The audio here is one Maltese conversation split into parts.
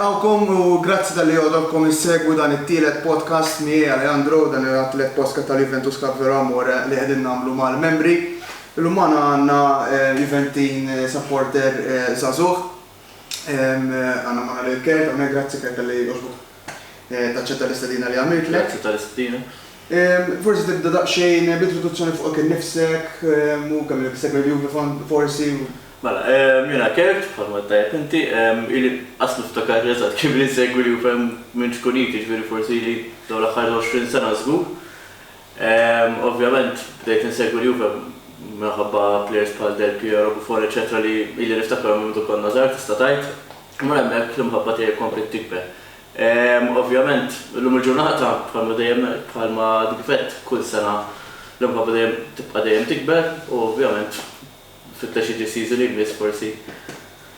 nilqawkom u grazzi tal-li għodobkom il-segwu dan it-tielet podcast mi Alejandro, dan il-tielet podcast tal-Juventus Cup Amore li għedin namlu mal-membri. L-umana għanna Juventin supporter Zazuh, għanna maħna l-Kert, għanna grazzi Kert tal-li għożbuk taċċetta l-istadina li għamilt. Grazzi tal-istadina. Forsi tibda daqxejn b'introduzzjoni fuq nifsek, u kemm il-bisek review forsi. Mela, jena Kert, bħalma tajab inti, ili aslu ftakar eżat kif li nsegwi li ufem minn ċkuniti, ġviri forsi li daw l-axħar 20 sena żgur. Ovvjament, bdejt nsegwi li ufem minħabba players bħal Del Piero, Buffon, eccetera li ili niftakar minn konna żgħar tista' tgħid. Mela hemmhekk l-imħabba tiegħi kompli tikber. Ovvjament, l-lum il-ġurnata bħalma dikfett kull sena l-imħabba dejjem tibqa' dejjem tikber u ovvjament fit-tlexiġi season English forsi.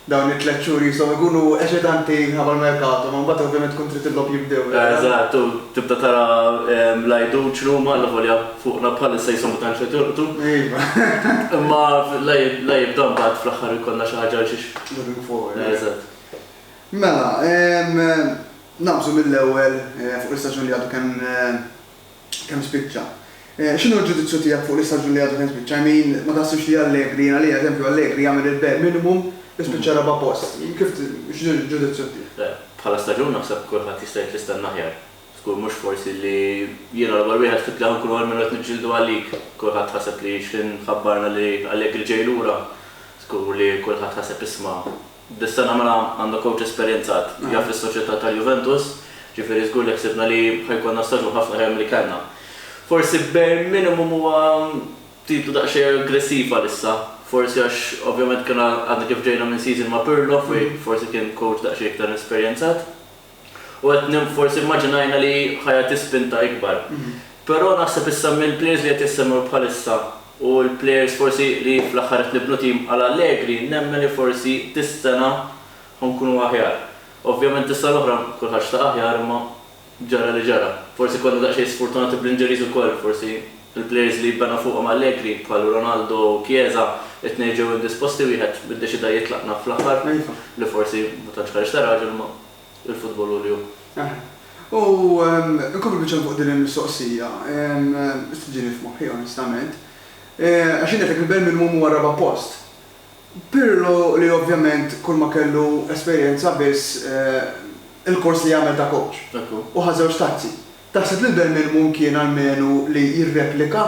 Dawn it-tlet xhur jistgħu jkunu eċitanti ħabba l-merkato, ma mbagħad ovvjament kont trid il-lob jibdew. Eżatt, tibda tara l-għajdu ċluma l-volja fuqna bħalissa jisomu tant xeturtu. Imma la jibda mbagħad fl-aħħar ikollna xi ħaġa xiex. Eżatt. Mela, naqbżu mill-ewwel fuq l-istaġun li għadu kemm spiċċa. X'inhu l-ġudizzju tiegħek fuq l-istaġun li għadu kemm spiċċa? Ma taħsibx li Allegri, għalija eżempju Allegri jagħmel il-bare minimum ispiċċa raba' post. Kif x'ġudizzju tiegħek? Bħala staġun naħseb kulħadd jista' jistenna aħjar. Skur mhux forsi li jiena l-ewwel wieħed fit tlaħu kull minn qed niġġieldu għalik, kulħadd ħaseb li x'in ħabbarna li Allegri ġej lura. Skur li kulħadd ħaseb isma' dis-sena mela għandha coach esperjenzat jaf is-soċjetà tal-Juventus, ġifieri żgur li ħsibna li ħajkonna staġun ħafna ħajja li kellna. Forsi bare minimum huwa titlu daqsxejn aggressiv għalissa. Forsi għax ovvjament kien għadna kif ġejna minn season ma' Pirlo, forsi kien coach daqsxejn iktar esperjenzat. U qed forsi immaġinajna li ħajja tispinta ikbar. Però naħseb issa mill-players li qed jissemmu bħalissa u l-players forsi li fl-aħħar qed nibnu tim għal Allegri nemmen li forsi tis-sena nkunu aħjar. Ovvjament issa l-oħra kulħadd xtaq aħjar imma ġara li ġara. Forsi konna daqsxejn sfortunati bl-injuries ukoll, forsi il-players li bena fuqhom Allegri bħal Ronaldo u Chiesa it-tnejn ġew indisposti wieħed biddeċida jitlaqna fl-aħħar li forsi ma tantx ħareġ ta' raġel ma il-futbol u l-ju. U nkomplu biċċa fuq din il-mistoqsija, istiġini f'moħħi onestament. Għax intek il-bare minimum huwa raba' post. Pirlo li ovvjament kull ma kellu esperjenza biss il-kors li jagħmel ta' coach. U ħażewġ tazzi. Taħseb li l-bare minimum kien almenu li jirreplika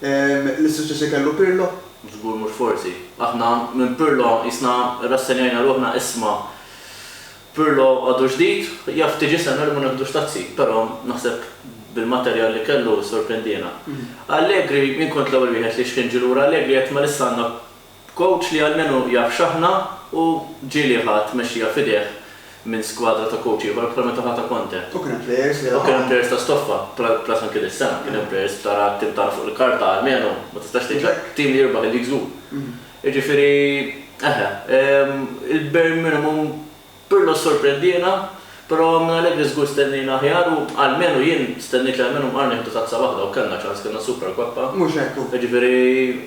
l-suċċessi kellu Pirlo? Żgur mhux forsi. Aħna minn Pirlo isna rassenjajna ruħna isma' Pirlo għadu ġdid, jaf tiġi sena li ma neħdux tazzi, però naħseb bil-materjal li kellu sorprendina. Allegri min kont l-ewwel wieħed li xkien ġilura Allegri qed ma issa għandna coach li almenu jaf xaħna u ġieli ħadd mexxija fideh minn skwadra ta' coach ieħor bħal meta ħata Conte. U kien players ta' stoffa, plas anke dis-sena, kien hemm players tara tim tara fuq il-karta almenu ma tistax tgħid tim li jirbaħ il-League Zoo. Jiġifieri il-bare minimum Pirlo sorprendina, però minn Allegri żgur stennejna aħjar u almenu jien stennejt li almenu mqar nieħdu tazza waħda u kellna ċans kellna Super Koppa. Mhux hekk. Jiġifieri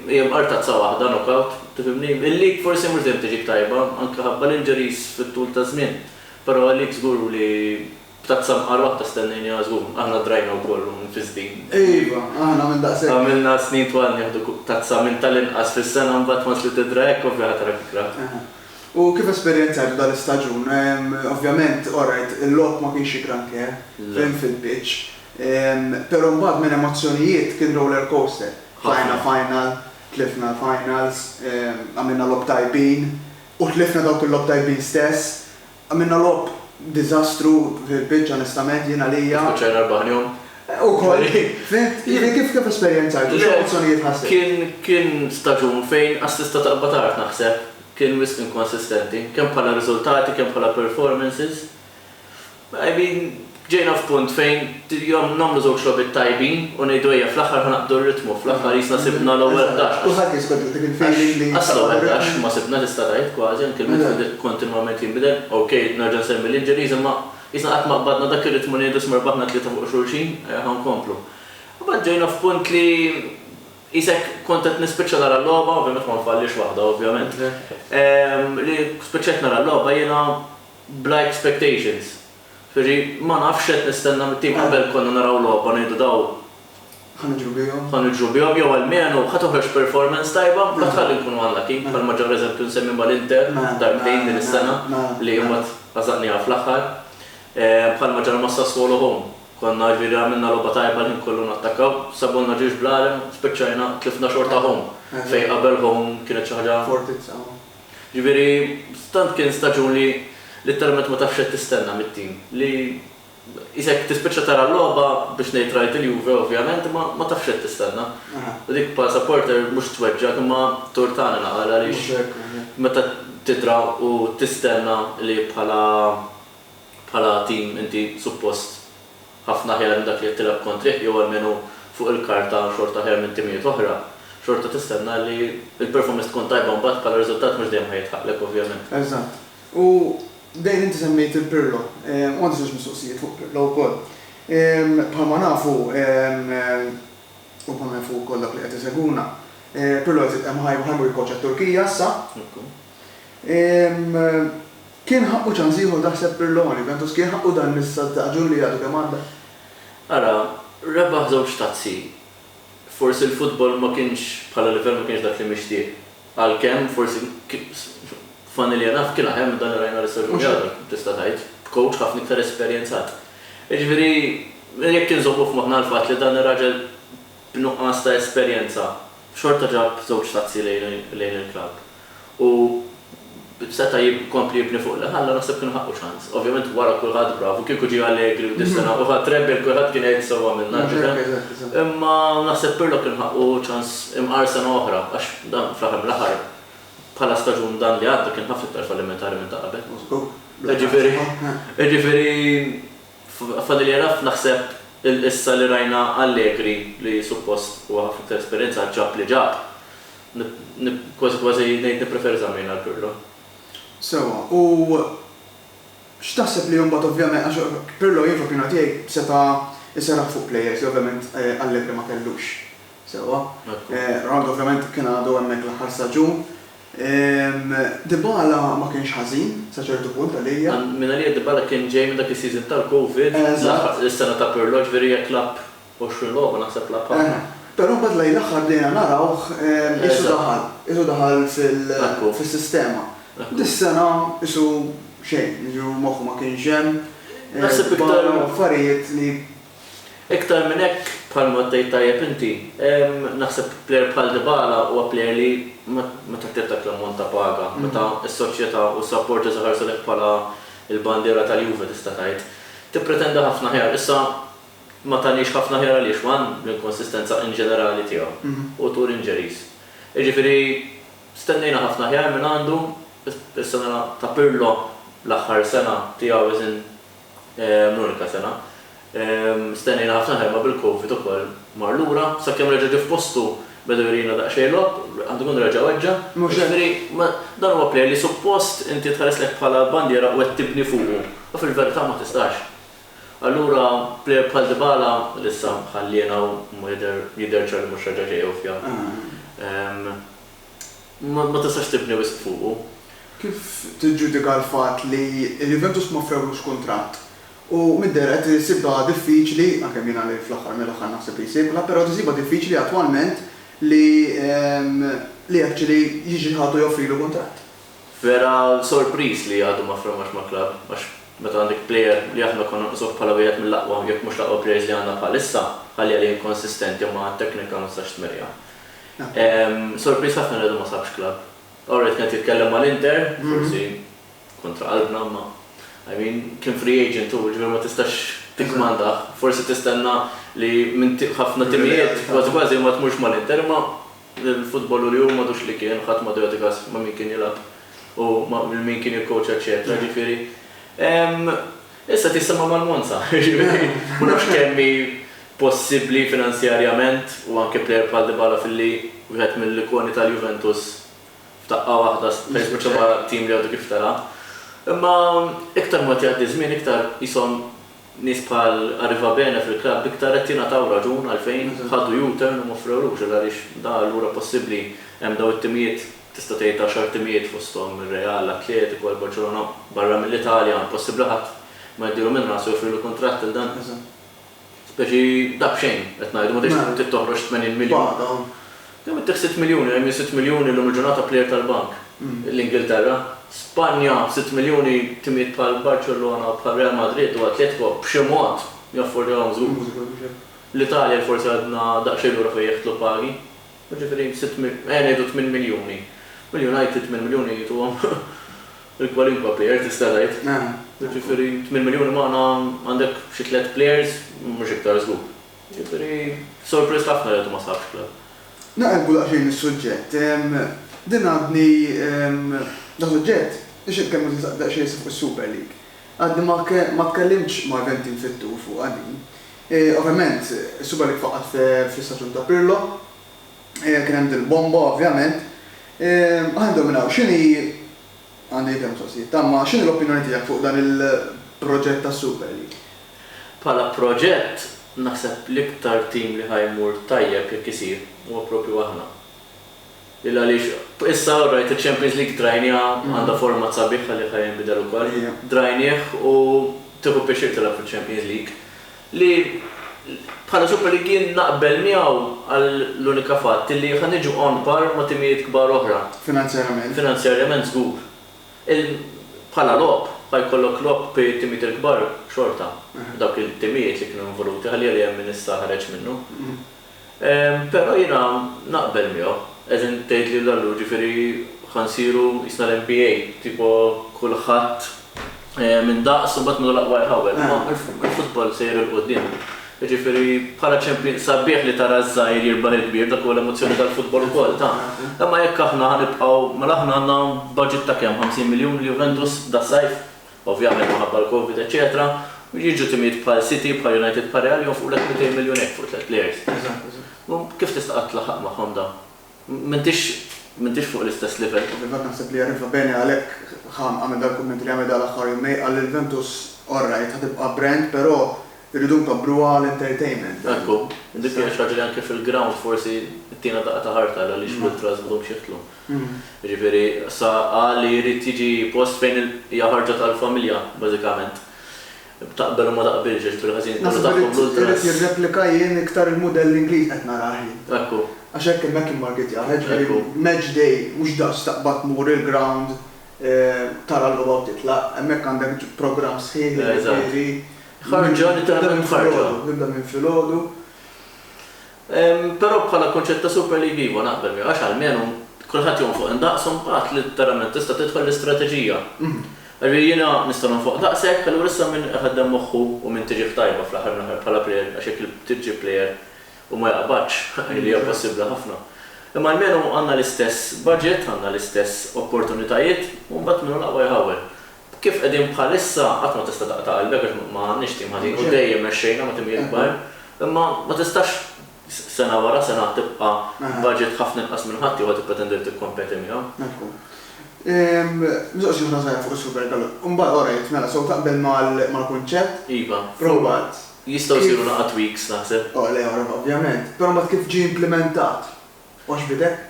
hija mqar tazza waħda knockout, tifhimni. Il-lig forsi mhux dejjem tiġik tajba, anke ħabba l-injuries fit-tul ta' żmien. Però għalik żgur li b'tazza mqar waħda stennejna żgur, aħna drajna wkoll nfiżdin. Iva, aħna minn daqshekk. Għamilna snin twal nieħdu tazza minn tal-inqas fis-sena mbagħad ma trid tidra hekk ovvjament tara fikra. U kif esperjenzajtu dal-istaġun? Ovvjament, orajt, il-lok ma kienx granché fil-pitch, però mbagħad minn emozzjonijiet kien roller coaster. Tlajna final, tlifna finals, għamilna lob tajbin, u tlifna dawk il-lob tajbin stess, għamilna lob diżastru fil-pitch onestament jiena lija. Ċajna r-baħnjom. U koll, kif esperjenzajtu? X'emozzjonijiet ħassib? Kien staġun fejn assista taqbad naħseb. Kien wisq inkonsistenti, kemm bħala riżultati, kemm bħala performances. Ġejna f'punt fejn jom nagħmlu żewġ logħbiet tajbin u ngħidu ejja fl-aħħar ħanaqbdu r-ritmu, fl-aħħar jisna sibna l-ewwel 11. Kulħadd jiskoltu dik il-feeling li Aslu 11 ma sibna tista' tgħid kważi anke il-midfield kontinwament jinbidel. Okej, nerġa' nsemmi l-injuries imma jisna qatt ma qbadna dak ir-ritmu ngħidu smerbaħna tlieta fuq xulxin, ħankomplu. Mbagħad ġejna f'punt li Isek kontet nispiċċa nara l-logħba, ovvjament ma nfallix waħda, ovvjament. Li spiċċet nara l-logħba jiena bla expectations. Ġifieri ma nafx qed nistenna mit-tim qabel konna naraw logħba ngħidu daw ħanġru bihom jew għalmenu ħadd toħroġ performance tajba, ħadd ħalli nkunu unlucky. Bħalma ġew eżempju nsemmi mal-Inter darbtejn din is-sena li mbagħad għażaqniha fl-aħħar. Bħalma ġara ma' Sassuolo home. Konna ġifieri għamilna logħba tajba li kollu nattakkaw, sabulna ġiex bl-għalem, spiċċajna tlifna xorta home. Fejn qabel home kienet xi ħaġa. Ġifieri stant kien staġun li letteralment ma tafx qed tistenna mit-tim li isek tispiċċa tara l-logħba biex ngħid rajt il-Juve ovvjament ma tafx qed tistenna. U dik bħala supporter mhux tweġġa imma turtani naqal għaliex meta tidra u tistenna li bħala tim inti suppost ħafna ħjar minn dak li qed tilgħab kontrih jew almenu fuq il-karta xorta ħjar minn timijiet oħra. Xorta tistenna li il-performance tkun tajba mbagħad bħala riżultat mhux dejjem ħajtħaqlek ovvjament. Eżatt. U dejn inti semmejt il-Pirlo, u għandi żewġ mistoqsijiet fuq Pirlo wkoll. Bħalma nafu u bħalma nafu wkoll dak li qed iseguna, Pirlo hemm ħajmur il-koċ għat-Turkija issa. Kien ħaqqu ċans ieħor taħseb Pirlo ma Juventus kien ħaqqu dan is-staġun li għadu kemm għadda? Ara, rebaħ żewġ tazzi. Forsi l-futbol ma kienx bħala livell ma kienx dak li mixtieq. Għalkemm forsi familja naf kien aħjem dan rajna l-istaġun jgħadu, tista' tgħid, coach ħafna iktar esperjenzat. Jiġifieri jekk kien żommu f'moħħna l-fatt li dan ir-raġel b'nuqqas ta' esperjenza xorta ġab żewġ tazzi lejn il-klabb. U seta' jkompli jibni fuq l-ħalla naħseb kien ħaqqu ċans. Ovvjament wara kulħadd bravu, kieku ġie Allegri u dis-sena u ħadd Rebel kulħadd kien qed sewwa minna. Imma naħseb Pirlo kien ħaqqu ċans imqar sena oħra għax dan fl-aħħar mill-aħħar bħala staġun dan li għaddu kien ħafna iktar fallimentari minn ta' qabel. Ġifieri fadil jaraf naħseb issa li rajna Allegri li suppost huwa ħafna iktar esperjenza ġab li ġab. Kważi ngħid nippreferi żammejn għal Pirlo. Sewa, u x'taħseb li mbagħad ovvjament għax Pirlo jien fl-opinjoni tiegħi seta' iseraħ fuq plejers li ovvjament Allegri ma kellux. Sewa. Ronaldo ovvjament kien għadu hemmhekk l-aħħar staġun. Dybala ma kienx ħażin sa ċertu punt għalija. Minn għalija Dybala kien ġej minn dak is-season tal-Covid, is-sena ta' Pirlo ġifieri klabb 20 logħba naħseb klabb ħafna. Però mbagħad lejn l-aħħar bdejna narawh isu daħal fis-sistema. Dis-sena isu xejn, jiġu moħħu ma kienx hemm. Naħseb iktar affarijiet li iktar minn hekk bħalma tgħid tajjeb inti, naħseb plejer bħal Dybala huwa plejer li meta tirtak l-ammont ta' paga, meta s-soċjetà u s-supporters ħarsu lek bħala il-bandiera tal-Juve tista' tgħid. Tippretenda ħafna ħjar, issa ma tagħniex ħafna ħjar għaliex wan l-inkonsistenza in ġenerali tiegħu u tur injuries. Jiġifieri stennejna ħafna ħjar minn għandu is-sena ta' Pirlo l-aħħar sena tiegħu iżin l-unika sena. Stennejna ħafna ħarma bil-Covid ukoll mar lura sakemm reġa' ġie f'postu bedu jurina daqsxejn lob, għandu kun reġa' weġġa'. Dan huwa plejer li suppost inti tħares lek bħala bandiera u qed tibni fuqu, u fil-verità ma tistax. Allura plejer bħal Dybala issa ħallina u jidher ċar mhux reġa' ġej ovvja. Ma tistax tibni wisq fuqu. Kif tiġġudika l-fatt li l-Juventus ma offrewlux kuntratt? U midder qed isibha diffiċli, anke jiena li fl-aħħar mill-aħħar naħseb jsibha, però tisibha diffiċli attwalment li actually jiġi ħadu joffrilu kuntratt. Vera sorpriż li għadu ma offrewx ma' klabb, għax meta għandek plejer li aħna konna nqisuh bħala wieħed mill-aqwa jekk mhux l-aqwa plejers li għandna bħalissa, ħalli għalih inkonsistenti ma' teknika ma tistax tmerja. Sorpriż ħafna li għadu ma sabx klabb. Orret kien jitkellem mal-Inter, forsi kontra qalbna ma' kien free agent u ġifieri ma tistax tikmanda, forsi tistenna li minn ħafna timijiet kważi ma tmurx mal-Inter ma l-futbol li hu m'għadux li kien ħadd ma dejatikas ma' min kien jilgħab u ma' min kien jikkoċja eċetera, ġifieri. Issa tissemma mal-Monza, ġifieri ma nafx kemm hi possibbli finanzjarjament u anke plejer bħal Dybala fil-li wieħed mill-ikoni tal-Juventus f'daqqa waħda speċi ma' tim li għadu kif tara. Imma iktar ma jgħaddi żmien iktar ishom nies bħal Arrivabene fil-klabb iktar qed jingħataw raġun għalfejn ħadu U-turn u ma offrewlux għaliex da allura possibbli hemm daw it-timijiet tista' tgħid 10 timijiet fosthom ir-Real, Atletico, Barcelona barra mill-Italja, possibbli ħadd ma jdiru minn rasu jofrilu kontratt il dan. Speċi dak xejn, qed ngħidu ma tix toħroġ 80 miljun. Kemm itteħ 6 miljuni, hemm 6 miljuni l-lum il-ġurnata plejer tal-bank. L-Ingilterra, Spanja 6 miljuni timijiet bħal Barcelona, bħal Real Madrid u Atletico b'xi mod jaffordjahom żgur. L-Italja forsi għadna daqsxejn lura fejn jeħtlu pagi. Ġifieri 8 miljuni. United 8 miljuni jituhom il-kwalinkwa plejer tista' tgħid. Ġifieri 8 miljuni magħna għandek xi 3 plejers mhux iktar żgur. Ġifieri sorpriż ħafna li ma sabx klab. Naqilbu daqsxejn is-suġġett. Din għadni da suġġett, ix kemm daqsxejn fuq is-Super League. Għadni ma tkellimx ma' eventi nfittu fuq għadin. Ovvjament, is-Super League faqat fl-istaġun ta' Pirlo, kien hemm il-bomba ovvjament. Għandu minnaw, x'inhi għandi kemm sosijiet, tamma x'inhi l-opinjoni tiegħek fuq dan il-proġett ta' Super League? Bħala proġett naħseb l-iktar tim li ħajmur tajjeb jekk isir huwa proprju aħna. Illa għaliex issa rajt il-Champions League drajnija għandha format sabiħ li ħajinbidel ukoll. Drajnieh u tieħu pjaċir tilgħab fil-Champions League li bħala Super League jien naqbel miegħu għall-unika fatt li ħan niġu on par ma' timijiet kbar oħra. Finanzjarjament żgur. Bħala logħob ħajkollok logħob bi timijiet il-kbar xorta. Dawk il-timijiet li kienu involuti ħalli hemm min issa ħareġ minnu. Però jiena naqbel miegħu. Eżin tgħid li l-allu ġifieri ħansiru isna l-NBA, tipo kulħadd minn daqs u mbagħad mill aqwa jħawel. Il-futbol sejjer il-qudiem. Ġifieri bħala ċempjon sabiħ li tara żgħir jirbaħ il-kbir dak huwa l-emozzjoni tal-futbol ukoll ta'. Imma jekk aħna ħanibqgħu mela aħna għandna budget ta' kemm 50 miljun li Juventus da sajf, ovvjament minħabba l-Covid, eċetera. Jiġu timijiet bħal City, bħal United, bħal Real jonfqulek 200 miljun hekk fuq 3 players. Kif tista' tlaħaq magħhom da? M'intix fuq l-istess livell. Ovvjament naħseb li jarrifa bene għalhekk għamel dal-kumment li għamel dal-aħħar jumej għall-Juventus orrajt ħatibqa' brand, però irridu nkabruha għall-entertainment. Ekku, dik hija xi ħaġa li anke fil-ground forsi tina daqqa ta' ħarta għaliex l-ultras bdhom xieħtlu. Ġifieri sa qal li jrid jiġi post fejn hija ħarġa tal-familja bażikament. Taqbel u ma taqbilx ġifieri ħażin kollu tagħhom l-ultras. Irid jirreplika jien iktar il-mudell Ingliż qed naraħi. Ekku. Għax hekk il-Mackie Market jaħreġ match day mhux daqs taqbad tmur il-ground tara l-logħba titlaq, hemmhekk għandek programm sħiħ ġifieri. Ħarġa li tara minn ħarġa. Nibda minn filgħodu. Però bħala konċett ta' Super League iva naqbel miegħu għax għalmenu kulħadd jonfoq indaqshom qatt literalment tista' tidħol l-istrateġija. Għalli jiena nista' nonfoq daqshekk allura issa minn ħaddem moħħu u minn tiġi f'tajba fl-aħħar mill-aħħar bħala plejer għax hekk tiġi plejer u ma jaqbadx li hija possibbli ħafna. Imma almenu għandna l-istess budget, għandna l-istess opportunitajiet u mbagħad minnu l-aqwa jħawel. Kif qegħdin bħalissa qatt ma tista' taqta' qalbek għax ma għandniex tim ħażin u dejjem mexxejna ma timijiet kbar, imma ma tistax sena wara sena tibqa' budget ħafna inqas minn ħadd jew tippretendi tikkompeti miegħu. Miżoqx jien nażgħar fuq is-Super League. Imbagħad orajt mela sew taqbel mal-kunċett. Iva. Probat. Jistgħu jsiru naqa' tweaks naħseb. Le ovvjament. Però mbagħad kif ġie implementat? Għax bidek?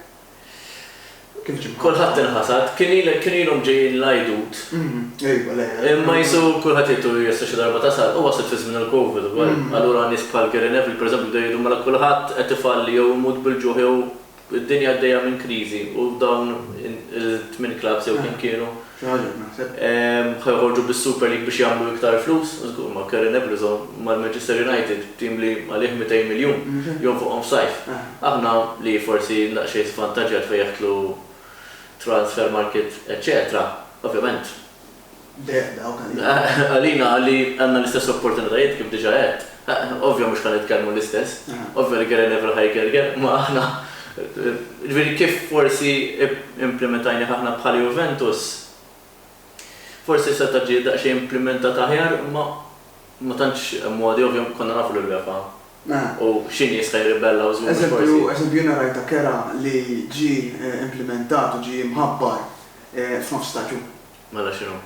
Kif ġie? Kulħadd inħasad, kien ilhom ġejjin l-għajdut. Imma jisu kulħadd jgħidu jista' xi darba tasal u waslet fi żmien il-Covid ukoll. Allura nies bħal Gary Neville pereżempju jgħidu mela kulħadd qed ifalli jew imut bil-ġuħ jew id-dinja għaddejja minn kriżi u dawn il-8 clubs jew kien kienu. ħajħorġu bis-Super League biex jagħmlu iktar flus, żgur ma' Gary Neville mal-Manchester United, tim li għalih 200 miljun jonfuqhom f'sajf. Aħna li forsi naqxej svantaġġjat fejn jaħtlu transfer market, eċetera, ovvjament. Għalina għalli għandna l-istess opportunitajiet kif diġà qed. Ovvja mhux ħan nitkellmu l-istess, ovvja li Gary Neville ħajgerger, ma aħna ġifieri kif forsi implementajna aħna bħal Juventus. Forsi seta' ġie daqsxejn implementata aħjar, ma tantx modi ovvjament konna nafu l-UEFA. U x'inhi jista' jirribella u żgur forsi. Eżempju jiena rajta kera li ġie implementat u ġie mħabbar f'nofs staġun. Mela x'inhu?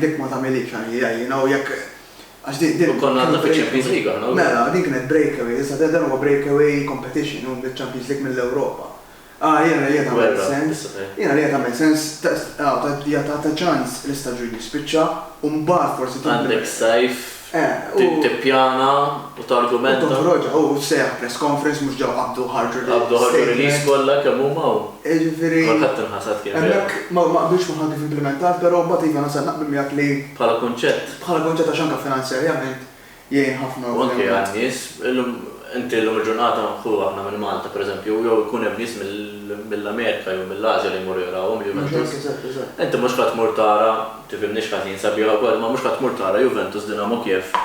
Dik ma tagħmilix jiena u jekk għax din. U konna għandna fiċ-Champions League aħna. Mela, din kienet breakaway, issa dan huwa breakaway competition u l-Champions League mill-Ewropa. Jena tagħmel Gwerra, sens. issa tajt. Jena li tagħmel sens ta' ċans l-istaġun jispiċċa u mbagħad forsi Għandek sajf, u tippjana u targumenta. toħroġ u seħ press conference mhux ġew qabdu ħarġu Għabdu ħarġu release kollha kemm huma u Ġifieri kolħat tinħasad kien vera. hemmhekk ma qbilx ma kif implementat, però mbagħad iva nasal naqbel miegħek li Bħala kunċett. bħala konċett għax anke finanzjarjament jgħin ħafna. U anke għan-nies, inti l-lum il-ġurnata ħu aħna minn Malta, per eżempju, jew ikun hemm nies mill-Amerika jew mill-Asja li jmorru jarawhom Juventus. Inti mhux ħadd tmur tara, tifhimniex ħażin sabiħa wkoll, ma mhux ħadd tmur tara Juventus Dinamo Kiev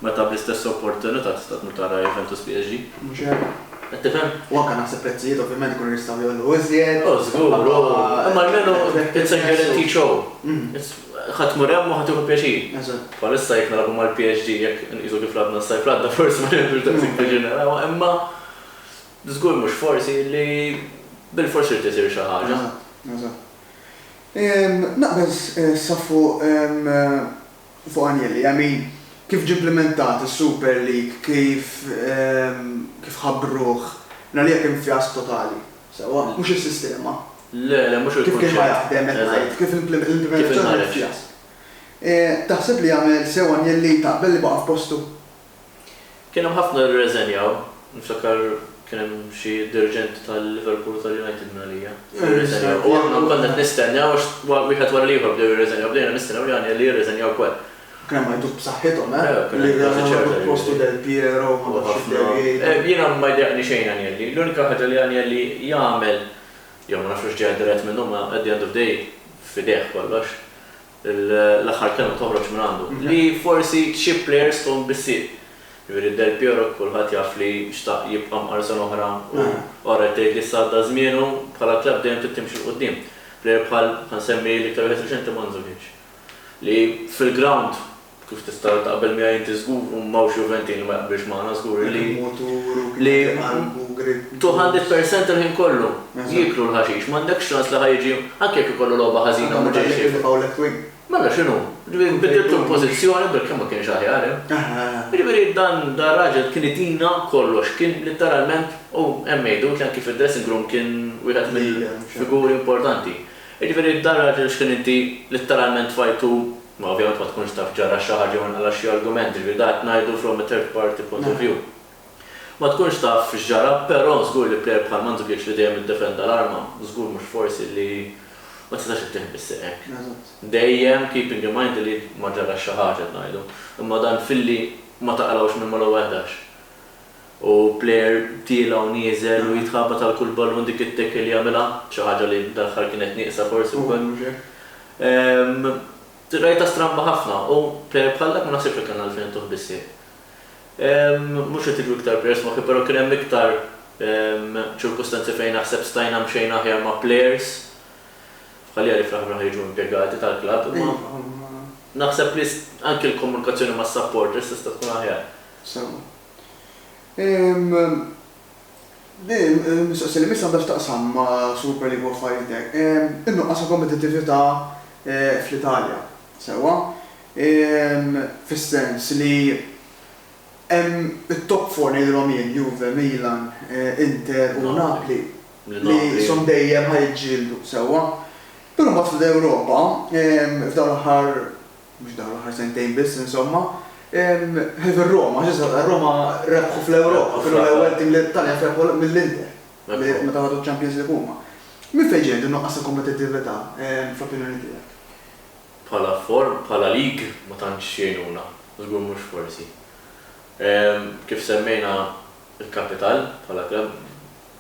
meta bl-istess opportunità tista' tmur tara Juventus PSG. Mhux hekk. Qed tifhem? U anke naħseb prezzijiet ovvjament ikunu jistgħu jollu iżjed. Żgur, imma almenu it's a guaranteed show. Ħadd tmur hemm u ħadd tieħu pjaċir. Eżatt. Bħalissa jekk narabu mal-PSG jekk nqisu kif labna s-sajf ladna forsi ma nibdux daqsik ġenerali, imma żgur mhux forsi li bil-forsi irid isir xi ħaġa. Eżatt. Naqbel saffu fuq Anjelli, għamin kif ġimplementat is-Super League, kif ħabbruh, nalija kien fjas totali. Sewa, mhux is-sistema. Le, mhux Kif kien il-kunċett. ħajaħdem ngħid, kif l-implementazzjoni ħareġ. fjas. Taħseb li għamel sewa Anjelli taqbel li baqa' f'postu? Kien hemm ħafna rreżenjaw, niftakar kien hemm xi dirigenti tal-Liverpool tal-United nalija. Rreżenjaw. U aħna konna qed nistennew għax wieħed wara ieħor bdew jirreżenjaw, bdejna nistennew li Anjelli jirreżenjaw wkoll. Kien hemm jdub b'saħħithom, Kien li hemm ċerta għamlu li- postu del Piero, U ħafna. Jiena ma jdaqni xejn Anjelli. L-unika ħaġa li Anjelli jagħmel, jew ma nafx ġej dirett minnhom ma at the end of day f'idejh kollox. L-aħħar kelma toħroġ minn għandu. Li forsi xi players tom bissieb. Jiġifieri Del Piero kulħadd jaf li xtaq jibqa' mqarsan oħra u wara tgħid li sadda żmienu bħala klabb dejjem trid timxi l qudiem. Player bħal ħansemmi l-iktar wieħed reċenti Mandzukic. Li fil-ground kif tista' taqbel miegħi inti żgur u m'hawnx Juventin li ma jaqbilx magħna żgur li 200% il-ħin kollu jiklu l-ħaxix, m'għandekx ċans li ħajġi anke jekk ikollu logħba ħażina mhux ġejjin. Mela x'inhu? Bidiltu l-pożizzjoni bil kemm ma kienx aħjar. Jiġifieri dan raġel kien itina kollox, kien letteralment u hemm ngħidu kien kif id-dressing room kien wieħed mill-figuri importanti. Jiġifieri dan raġel x'kien inti letteralment fajtu, ma ovvjament ma tkunx taf ġara xi ħaġa u nqala xi argument, jiġifieri dak ngħidu from a third party point of view. Ma tkunx taf x'ġara, però żgur li plejer bħal Mandzukic li dejjem iddefenda l-arma, żgur mhux forsi li ma tistax ittieħ bis-seqek. Dejjem keeping in mind li ma ġara xi ħaġa ngħidu. Imma dan filli ma taqalawx minn mal waħdax. U plejer tila u nieżel u jitħabba tal-kull ballun dik it-tek li jagħmilha, xi ħaġa li dal-aħħar kienet nieqsa forsi wkoll. Rajta stramba ħafna u plejer bħallek ma naħsibx li kien għalfejn tuħ bis-seq. Mhux qed iktar players moħħi, però kien hemm iktar ċirkustanzi fejn naħseb stajna mxejn aħjar ma' players. Ħalli għalli fl-aħħar jiġu impjegati tal-klabb, imma naħseb li anke l-komunikazzjoni ma' supporters tista' tkun aħjar. Mistoqsi li missa għandax taqsam ma' Super League of Fighting. Innuqqas kompetittività fl-Italja. Sewa. Fis-sens li hemm it-top 4 ngħidulhom jien Juve, Milan, Inter u Napoli li som dejjem ħajġġieldu sewwa. Però mbagħad fl-Ewropa, f'dawn l-aħħar mhux dawn l-aħħar sentejn biss insomma, fir-Roma, Roma rebħu fl-Ewropa, kienu l-ewwel tim l-Italja rebħu mill-Inter meta ħadu Champions League huma. Min fejn ġejdu noqqas kompetittività fl-opinjoni tiegħek? Bħala form, bħala lig ma tantx jgħinuna, żgur mhux forsi. Kif semmejna il-kapital bħala klabb,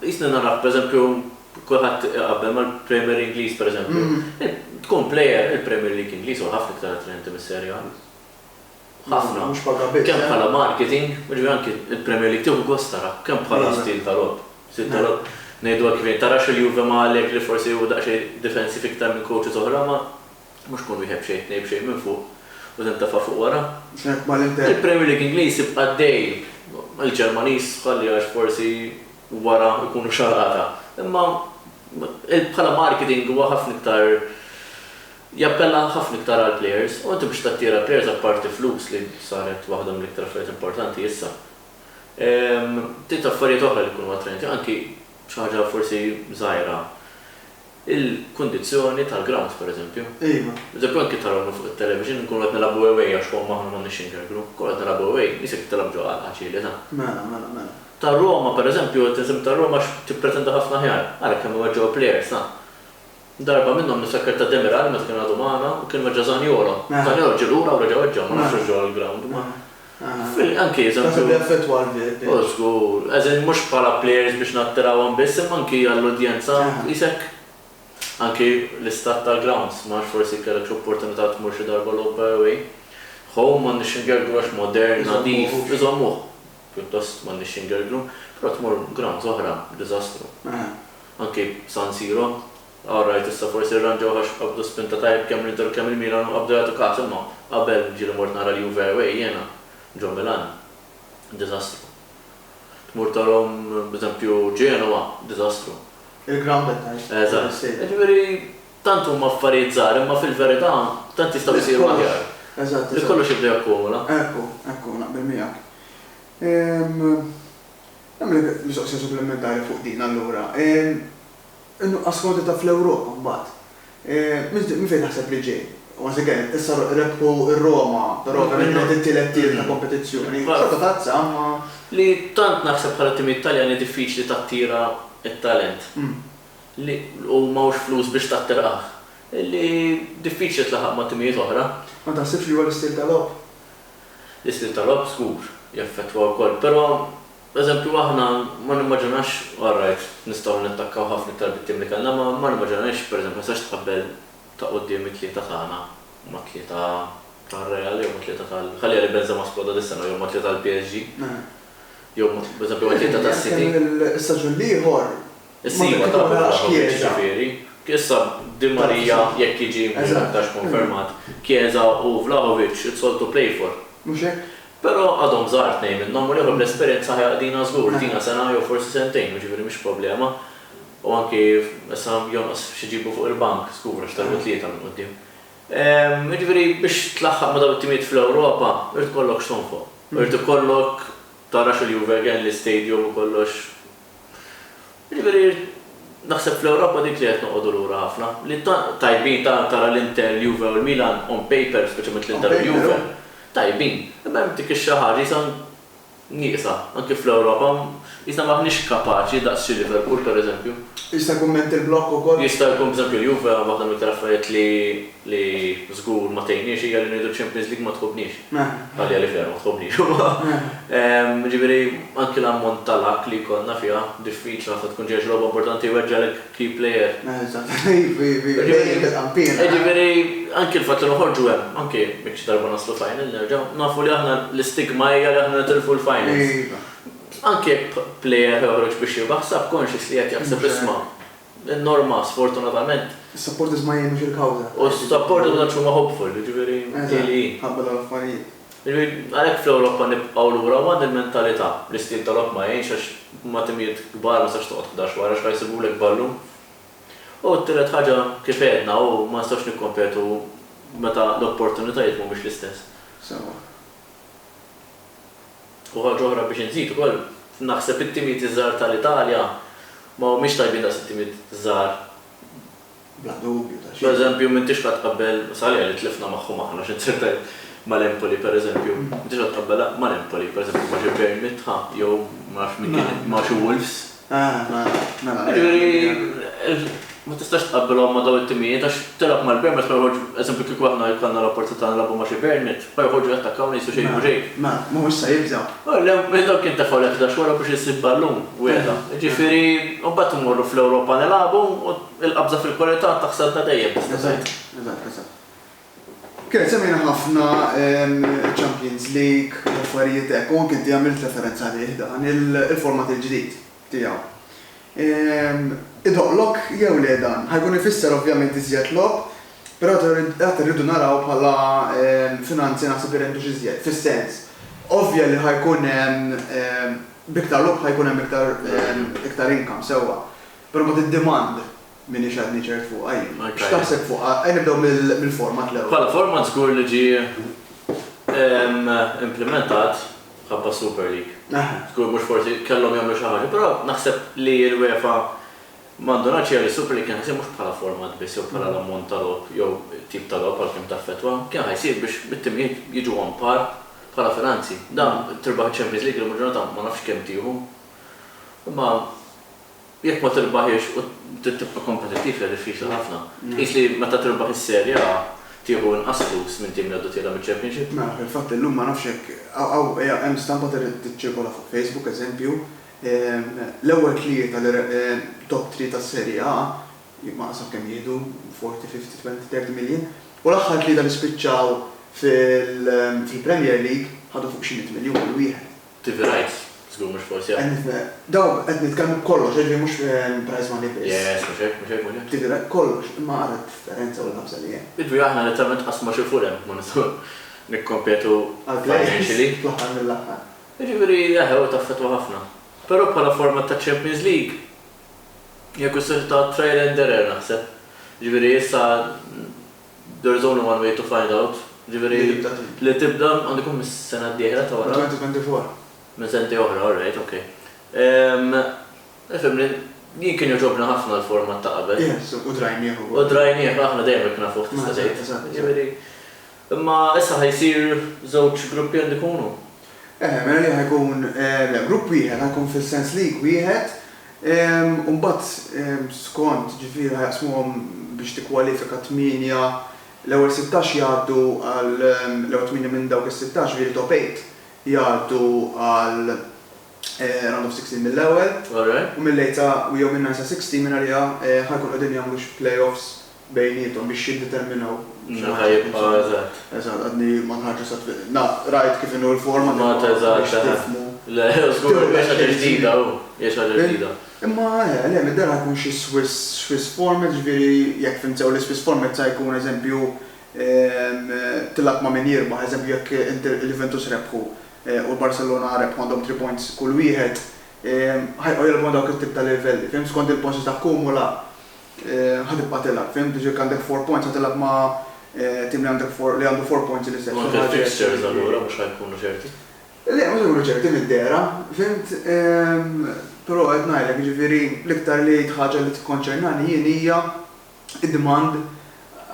jisna naraw pereżempju kulħadd qabel mal-Premier Ingliż pereżempju. Tkun plejer il-Premier League Ingliż u ħafna iktar attrenti mis-Serje A. Ħafna. Kemm bħala marketing, ġifieri anke il-Premier League tieħu gost tara, kemm bħala stil ta' robb. Stil ta' robb ngħidu kif tarax il-Juve Malek li forsi hu daqsxejn defensiv iktar minn coaches oħra ma mhux kun wieħed xejn ngħid xejn minn fuq u tintafa' fuq wara. Il-Premier League Ingliż jibqa' dej, il-Ġermaniż ħalli għax forsi wara jkunu xarata. Imma bħala marketing huwa ħafna iktar jappella ħafna iktar għal players u inti biex tattira players apparti flus li saret waħda mill-iktar affarijiet importanti issa. Tit affarijiet oħra li jkunu attrenti, anki ħaġa forsi żgħira. Il-kundizzjoni tal-grounds pereżempju. Iva. Eżempju anke tarawna fuq it-television nkunu qed nilagħbu away għax huwa aħna m'għandniex ingergru. Kol qed nilagħbu away, isek tilab ġewwa ħaċili ta'. Mela. Ta' Roma pereżempju, t-isem ta' Roma tippretendu ħafna ħjar. Ara kemm huwa ġewwa players ta'. Darba minnhom niftakar ta' Demiral meta kien għadu magħna u kien maġġa Zaniolo. Zaniolo ġilura u reġgħu ġew ma nafx ġewwa l-ground. Anke eżempju. Żgur, eżin mhux bħala players biex nattirawhom biss, imma anke għall-udjenza isek anke l-istat tal-grounds, maħx forsi kellek opportunità tmur xi darba l-Opa away. Home m'għandniex ingergru għax modern, nadif, iżommuh. Pjuttost m'għandniex ingergru, però tmur grounds oħra, diżastru. Anke San Siro, għarrajt issa forsi rranġaw għax qabdu spinta tajb kemm l-Inter kemm il-Milan u qabdu jagħtu każ imma qabel ġieli mort nara l-Juve away jiena ġo Milan. Diżastru. Tmur tarhom b'eżempju Genova, diżastru. Il-ground qed Eżatt. Ġifieri tant huma affarijiet żgħar, imma fil-verità tant jistgħu jsiru aħjar. Eżatt. Kollox jibda jakkumula. Ekku, naqbel miegħek. Nagħmel mistoqsija supplementari fuq din allura. Innuqqas kwantità fl-Ewropa mbagħad. Min fejn naħseb li ġej? Once again, issa rebħu ir-Roma, però ovvjament it-tielet tier ta' kompetizzjoni. Xorta tazza ma Li tant naħseb bħala timi Italjani diffiċli tattira it-talent. U m'hawnx flus biex tattirah. Li diffiċli tlaħaq ma' timijiet oħra. Ma taħsibx li huwa l-istil tal-lob? L-istil tal-lob żgur jaffettwa wkoll, però eżempju aħna ma nimmaġinax alright nistgħu nittakkaw ħafna iktar bit-tim li kellna, ma nimmaġinax pereżempju sax tqabbel ta' quddiem it-tlieta tagħna ma' tlieta tar-Real jew ma' tlieta ħalli li Benzema sploda dis-sena jew ma' tlieta tal-PSG. Jew pereżempju ma' tlieta tas-City. Is-staġun ieħor. Is-sima ta' ġifieri. Issa Di Maria jekk jiġi mhux konfermat, Chiesa u Vlahovic it's all to play for. Mhux hekk? Però għadhom żgħar tnejn minnhom u lieħor l-esperjenza ħajqdina żgur, tina sena jew forsi sentejn, ġifieri mhix problema. U anke issa jonqos xi ġibu fuq il-bank żgur għax tarbu tlieta minn quddiem. Ġifieri biex tlaħħaq ma' dawn it-timijiet fl-Ewropa, irid ikollok x'ton fuq. Irid ikollok tara x'il-Juve l-istadium u kollox. Ġifieri naħseb fl-Ewropa dik li qed noqogħdu lura ħafna. Li tajbin tara l-Inter, Juve u l-Milan on paper, speċjalment l-Inter u Juve. Tajbin, imma dik ix-xi ħaġa nieqsa, anke fl-Ewropa, jisna maħniex kapaċi daqs xi Liverpool pereżempju. Jista' jkun ment il-blokk ukoll? Jista' jkun pereżempju l-Juve waħda mill-iktar affarijiet li żgur ma tgħinniex hija li ngħidu Champions League ma tħobbniex. Għalija li fjer ma tħobbniex. Ġifieri anke l-ammont tal-akk li jkollna fiha diffiċli ħafna tkun ġejx logħba importanti weġġalek key player. Ġifieri anke l-fatt li noħorġu hemm, anke jekk xi darba naslu final nerġgħu, nafu li aħna l-istigma hija li aħna nitilfu l-finals. Anke player ħorġ biex jibaħ subconscious li qed jaħseb isma' norma sfortunatament. Is-supporters ma jgħinux il-kawża. U s-supporters huma hopeful, ġifieri tieli. Ħabbel l-affarijiet. Għalhekk fl-Ewropa nibqgħu lura għand il-mentalità l-istil tal-lob ma jgħinx għax ma timijiet kbar ma sax toqgħod 11 wara x'ħajsibulek ballu. U t-tielet ħaġa kif għedna u ma nistax nikkompetu meta l-opportunitajiet mhumiex l-istess. U ħaġa oħra biex inżid ukoll naħseb it-timijiet iż-żgħar tal-Italja ma humiex tajbin daqs it-timijiet żgħar. Bla dubju ta' xi. Pereżempju m'intix qed tqabbel salja li tlifna magħhom aħna x'inserta mal-Empoli pereżempju. M'intix qed tqabbel mal-Empoli pereżempju ma' xi Burnley jew ma nafx min kien ma' xi Wolves. Ma tistax tqabbelhom ma' dawn it-timijiet għax tilab mal-Burnley ma joħorġ eżempju kieku aħna jkollna l-opportunità nilagħbu ma' xi Burnley, ma joħorġu jattakkaw nisu xejn u xejn. Ma mhux se jibżgħu. Dawk kien tefgħu l-11 wara biex isib ballun wiegħda. Ġifieri mbagħad imorru fl-Ewropa nilagħbu u l-qabża fil-kwalità taħsebna dejjem. Eżatt. Kien semmejna ħafna Champions League, affarijiet hekk u anke inti għamilt referenza għalih dan il-format il-ġdid tiegħu. Idoqlok jew le dan, ħajkun ifisser ovvjament iżjed lob, però qed irridu naraw bħala finanzi naħseb irrendu xi żjed, fis-sens. Ovvja li ħajkun biktar lob ħajkun hemm iktar income sewwa. Però ma tid-demand min ixadni ċert fuq għajn. X'taħseb fuq nibdew mill-format l-ewwel. Bħala format żgur li ġie implementat ħabba Super League. Aha. Skur mhux forsi kellhom jagħmlu xi ħaġa, però naħseb li l-UEFA m'għandunx jagħmel Super League kien ħasib mhux bħala format biss jew bħala l-ammont tal-logħob jew tip tal-logħob għalkemm taffettwa, kien ħajsir biex bit-timijiet jiġu on par bħala finanzi. Dan tirbaħ Champions League l-ġurnata ma nafx kemm tieħu. Imma jekk ma tirbaħiex u tibqa' kompetittiv li diffiċli ħafna. Qis li meta tirbaħ is-serja tieħu inqas flus minn tim li għaddu tiegħek mill-Championship. Ma fil-fatt illum ma nafx hekk hemm stampa tiċċirkola fuq Facebook eżempju, l-ewwel tlieta top 3 tas-Serje A ma qasab kemm jieħdu 40, 50, 20, 30 miljon u l-aħħar tlieta li spiċċaw fil-Premier League ħadu fuq xi 100 miljun kull wieħed. TV rights, żgur mhux forsi. Daw qed nitkellmu kollox, ġifieri mhux prize money biss. Yes, mhux hekk. TV rights kollox, imma ara differenza u l-ħabsa li hemm. Bidwi aħna letteralment qasma xi fulem ma nistgħu nikkompetu financially. Fl-aħħar mill-aħħar. Jiġifieri jaħew taffettwa ħafna. Però bħala format ta' Champions League hija kwistjoni ta' trial and error naħseb. Jiġifieri issa there's only one way to find out. Ġifieri li tibda għandikum mis-sena d-dieħla ta' wara. 2024. Minn senti oħra, all right, okay. Fimni, jien kien joġobna ħafna l-format ta' qabel. Yes, u drajnieħu. U drajnieħ aħna dejjem kien fuq tista' tgħid. Ġifieri. Imma issa ħajsir żewġ gruppi għandi jkunu. Mela li ħajkun grupp wieħed ħajkun fil-Sense League wieħed, u mbagħad skont ġifieri ħajqsmuhom biex tikkwalifika 8 l-ewwel 16 jgħaddu għal l-ewwel 8 minn dawk is-16 ġifieri top 8 jgħaddu għal round of 16 mill-ewwel. U mill-lejta u jew minn 16 minn għalija ħajkun qegħdin jagħmlu playoffs bejniethom biex jiddeterminaw. Eżatt, għadni ma nħarġu sa rajt kif inhu l-forma ma teżatt. Le, żgur biex ħaġa ġdida hija ħaġa ġdida. Imma le mid-dar ħajkun xi Swiss format, ġifieri jekk fimtew li Swiss format sa jkun eżempju tilab ma' min jirbaħ, eżempju jekk l-Juventus rebħu u l-Barcelona rebħu għandhom 3 points kull wieħed, ħajqgħu jilbu dawk it-tip ta' livelli, fim skont il-points ta' kumula ħadibqa' tilab, fim diġek għandek 4 points ħatilab ma' tim li għandu 4 points li stess. Anke fixtures allura mhux ħajkunu ċerti. Le, mhux ħajkunu ċerti mid-dera, fimt, però qed ngħidlek jiġifieri l-iktar li ħaġa li tikkonċernani jien hija id-demand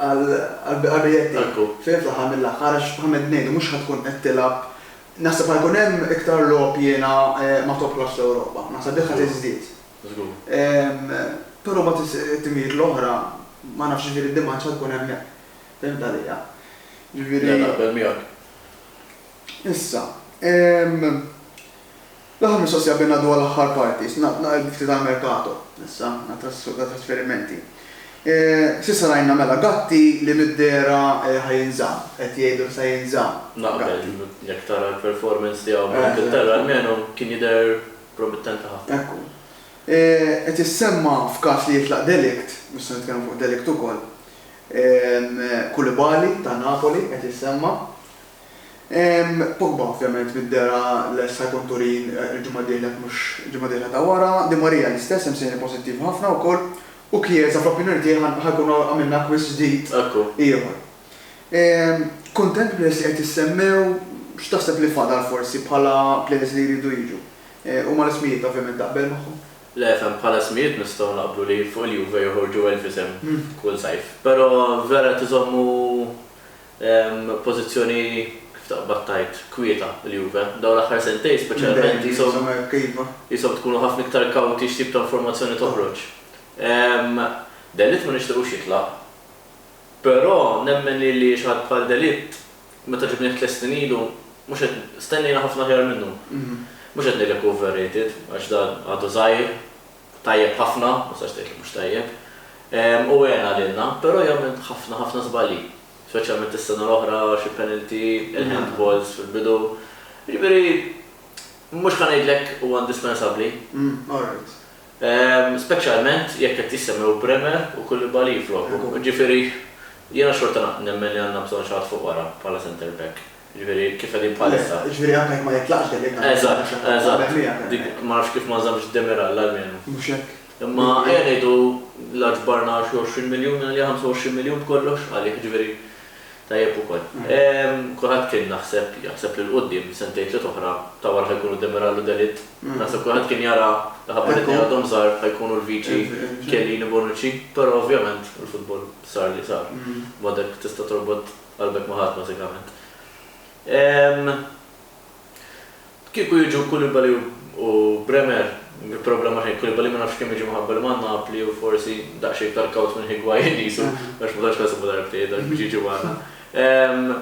għal-biljetti. Fejn fl-aħħar mill-aħħar għax Mohammed ngħidu mhux ħadkun qed tilab. Naħseb ħajkun hemm iktar logħob jiena ma' top class l-Ewropa. Naħseb dik ħadd iżdied. Però ma timijiet l-oħra ma nafx ġifieri d-demand ħadkun hemmhekk. Fimt għalija. Ġifieri. Naqbel miegħek. Issa, l-aħħar mistoqsija binna dwar l-aħħar parties, naqgħod ftit għall-merkato, issa trasferimenti. Sissa rajna mela Gatti li mid-dera ħajinżamm, qed jgħidu sa jinżamm. Naqbel, jekk tara l-performance tiegħu mill-Ingilterra almenu kien jidher promettenti ħafna. Ekku. Qed issemma f'każ li jitlaq delikt, mhux se nitkellmu fuq delikt ukoll. Koulibaly ta' Napoli qed issemma. Pogba ovvjament mid-dera l-essa jkun Turin il-ġimgħa dieħla mhux ġimgħa dieħla ta' wara, Di Maria l-istess hemm sejni pożittiv ħafna wkoll. U Chiesa fl-opinjoni tiegħi ħajkunu għamilna acquiст ġdid ieħor. Kuntent b'nies li qed issemmew x'taħseb li fadal forsi bħala players li jridu jiġu. U mal-ismijiet ovvjament taqbel magħhom. Le, fem bħala ismijiet nistgħu naqblu li fuq il-Juve joħorġu elfisem kull sajf. Però vera tiżommu pożizzjoni kif taqbad tajt kwieta l-Juve. Dawn l-aħħar sentejn speċjalment jisom tkunu ħafna iktar kawti x'tip ta' informazzjoni toħroġ. Delit ma nixtiequx jitlaq. Però nemmen li xaħat bħal Delit meta ġibnieh 3 snin ilu mhux qed stennejna ħafna ħjar minnu. Mhux qed ngħidlek overrated għax dan għadu żgħir, tajjeb ħafna, ma sax tgħidlek mhux tajjeb. U għena għalilna, però jagħmel ħafna żbalji. Speċjalment is-sena l-oħra xi penalty, il-handballs fil-bidu. Jiġifieri mhux ħa ngħidlek huwa indispensabbli. Speċjalment jekk qed jissemmew Bremer u Koulibaly flokku. Ġifieri jiena xorta nemmen li għandna bżonn xi ħadd fuq wara bħala center back. Ġifieri kif qegħdin bħalissa. Ġifieri anke jekk ma jitlaqx Delik. Eżatt. Ma nafx kif ma nżammx Demiral għalmenu. Mhux hekk. Imma ejja ngħidu l-ġbarna xi 20 miljun li 25 miljun kollox għalih ġifieri Tajjeb ukoll. Kulħadd kien jaħseb li l-qudiem sentejn tliet oħra ta' wara ħajkunu Demirallu Delit. Naħseb kulħadd kien jara ħabba li għadhom żgħar ħajkunu l-viċi Chiellini Bonucci, però ovvjament il-futbol sar li sar. Modek tista' torbot qalbek ma' ħadd bażikament. Kieku jiġu Koulibaly u Bremer, il-problema ħin Koulibaly ma nafx kemm jiġi maħabba li ma' Napoli u forsi daqsxejn iktar kawt minn Higuain jisu, għax ma tantx ħasbu darbtiet għax ġiġi għana.